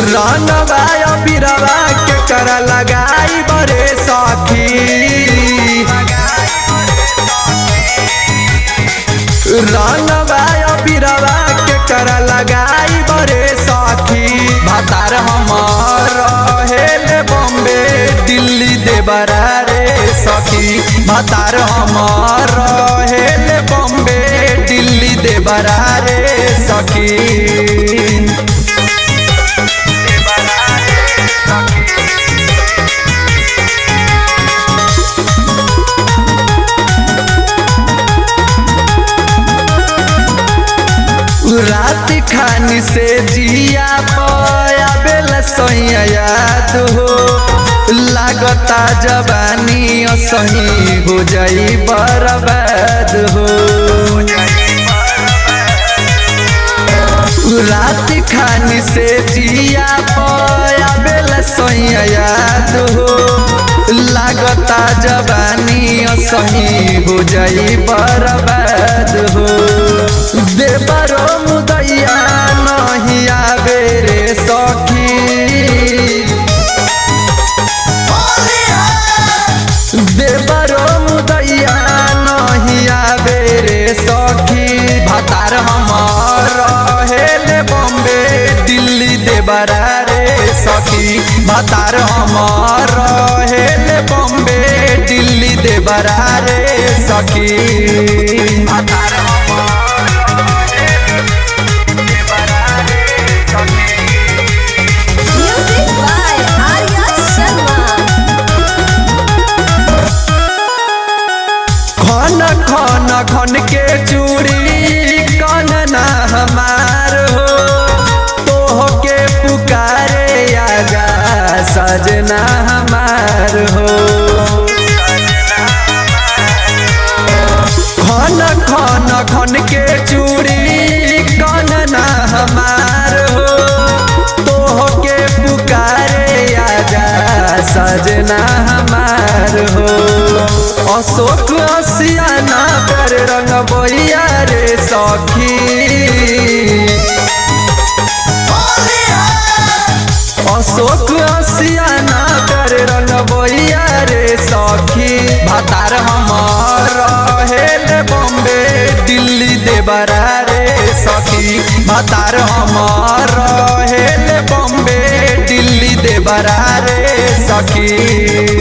रनवा बिरवा के कर लगाई बरे सखी। रनवा बिरवा के कर लगाई बरे सखी। भतार हमर रहेले बॉम्बे दिल्ली देबरा रे सखी। भतार हमर रहेले बॉम्बे दिल्ली देबरा रे सखी। रात खानी से जिया पया बेला सैया याद हो। लागता जवानी सही हो जाई बर्बाद हो। रात खानी से जिया पया बेला सैया याद हो। लागता जवानी सही हो जाई बर्बाद हो। देवरो मुदैया नहीं आवे रे सखी। देवरो मुदैया नहीं आवे रे सखी। भतार हमर रहेले बॉम्बे दिल्ली देबरा रे सखी। भतार हमर रहेले बॉम्बे दिल्ली देबरा रे सखी। खन खन के चूड़ी कानना हमार हो। तोह के पुकारे आजा सजना हमार हो। खन खन खन के चूड़ी कानना हमार हो। तोह के पुकारे आजा सजना हमार हो। अशोक असियाना पर रंग बोइया रे सखी। अशोक असियाना पर रंग बोइया रे सखी। भतार हमर रहेले बॉम्बे दिल्ली देबरा रे सखी। भतार हमर रहेले बॉम्बे दिल्ली देबरा रे सखी।